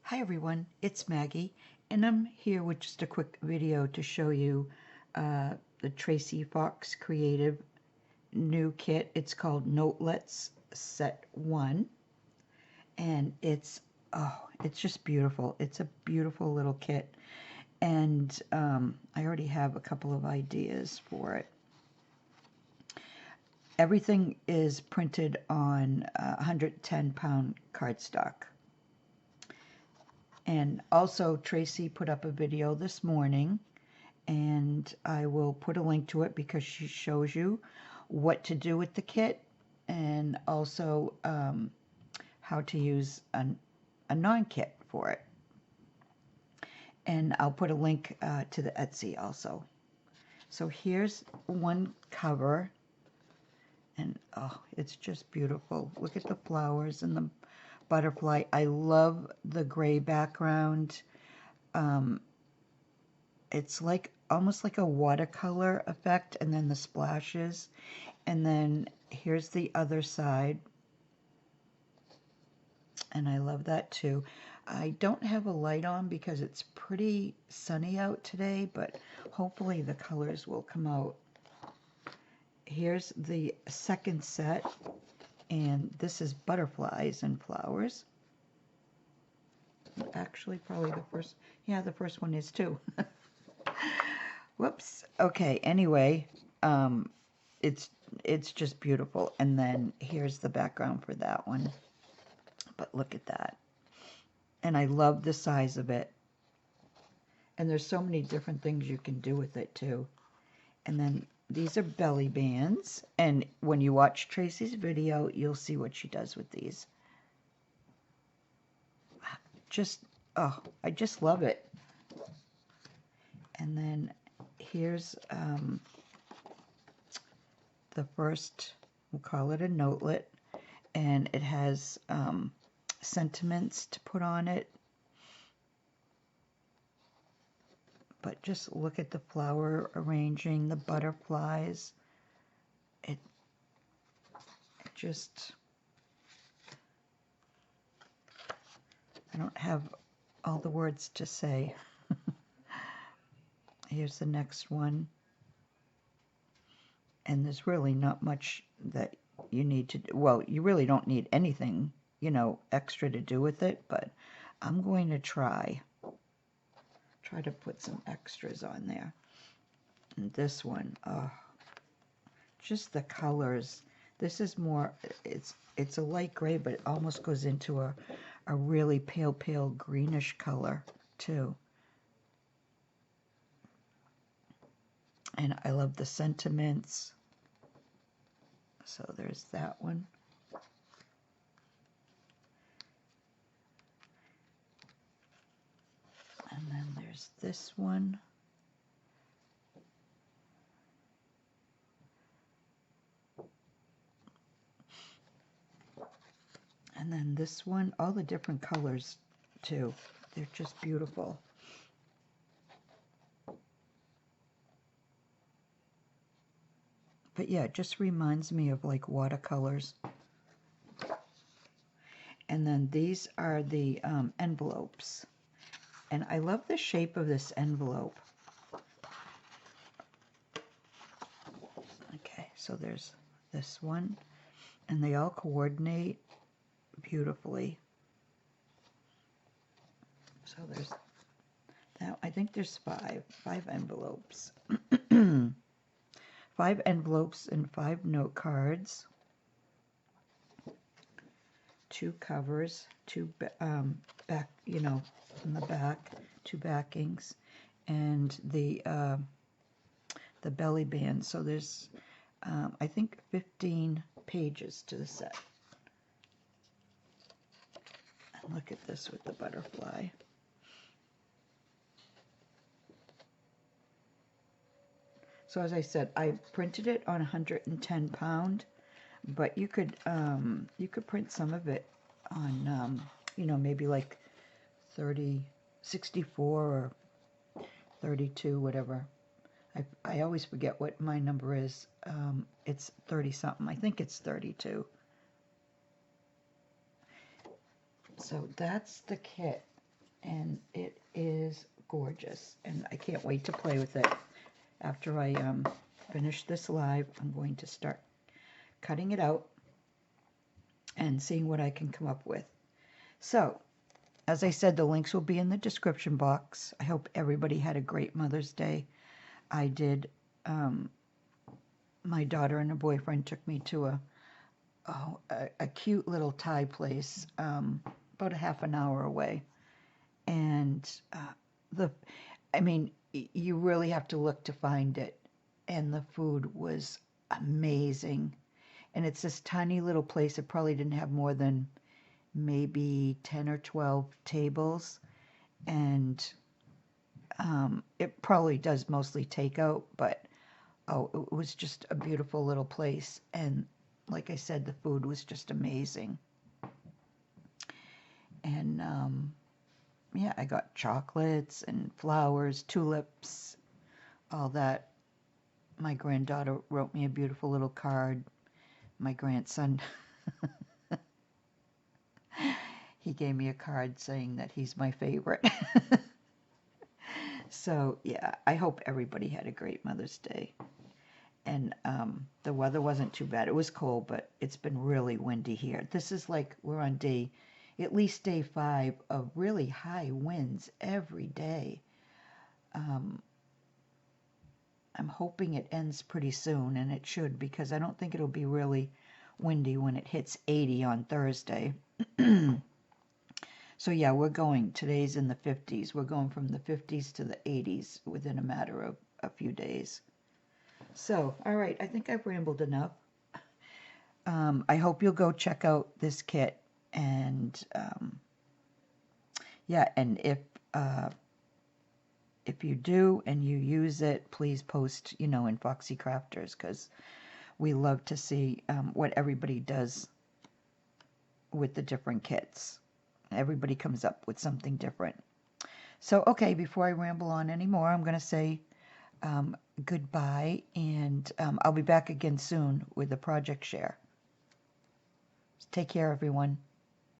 Hi everyone, it's Maggie, and I'm here with just a quick video to show you the Tracie Fox Creative new kit. It's called Notelets Set 1, and it's just beautiful. It's a beautiful little kit, and I already have a couple of ideas for it. Everything is printed on 110-pound cardstock. And also, Tracie put up a video this morning, and I will put a link to it because she shows you what to do with the kit and also how to use a non-kit for it. And I'll put a link to the Etsy also. So here's one cover, and oh, it's just beautiful. Look at the flowers and the butterfly. I love the gray background. It's like almost like a watercolor effect, and then the splashes, and then here's the other side, and I love that too. I don't have a light on because it's pretty sunny out today, but hopefully the colors will come out. Here's the second set, and this is butterflies and flowers. Actually, probably the first, yeah, the first one is too. Whoops. Okay, anyway, it's just beautiful. And then here's the background for that one. But look at that. And I love the size of it. And there's so many different things you can do with it too. And then these are belly bands. And when you watch Tracie's video, you'll see what she does with these. Just, oh, I just love it. And then here's the first, we'll call it a notelet, and it has sentiments to put on it. But just look at the flower arranging, the butterflies. It just, I don't have all the words to say. Here's the next one. And there's really not much that you need to do. Well, you really don't need anything, you know, extra to do with it, but I'm going to try to put some extras on there. And this one, oh, just the colors. This is more, it's a light gray, but it almost goes into a really pale greenish color too. And I love the sentiments. So there's that one. And then there's this one. And then this one, all the different colors too. They're just beautiful. But yeah, it just reminds me of like watercolors. And then these are the envelopes. And I love the shape of this envelope. Okay, so there's this one. And they all coordinate beautifully. So there's that. I think there's five envelopes. 5 envelopes and 5 note cards. 2 covers, 2 back, you know, in the back, 2 backings, and the belly band. So there's, I think, 15 pages to the set. And look at this with the butterfly. So as I said, I printed it on 110 pound, but you could print some of it on you know, maybe like 64 or 32, whatever. I always forget what my number is. It's 30 something. I think it's 32. So that's the kit. and it is gorgeous, and I can't wait to play with it. After I finish this live, I'm going to start cutting it out and seeing what I can come up with. So, as I said, the links will be in the description box. I hope everybody had a great Mother's Day. I did. My daughter and her boyfriend took me to a cute little Thai place about a half an hour away. And you really have to look to find it. And the food was amazing. And it's this tiny little place. It probably didn't have more than maybe 10 or 12 tables. And it probably does mostly takeout, but it was just a beautiful little place. And like I said, the food was just amazing. And yeah, I got chocolates and flowers, tulips, all that. My granddaughter wrote me a beautiful little card. My grandson, he gave me a card saying that he's my favorite. So, yeah, I hope everybody had a great Mother's Day. And the weather wasn't too bad. It was cold, but it's been really windy here. This is like we're on at least day 5 of really high winds every day. I'm hoping it ends pretty soon, and it should, because I don't think it'll be really windy when it hits 80 on Thursday. So yeah, today's in the 50s. We're going from the 50s to the 80s within a matter of a few days. So, all right, I think I've rambled enough. I hope you'll go check out this kit, and yeah, and if you do and you use it, please post, in Foxy Crafters, because we love to see what everybody does with the different kits. Everybody comes up with something different. So, okay, before I ramble on anymore, I'm going to say goodbye, and I'll be back again soon with the project share. Take care, everyone.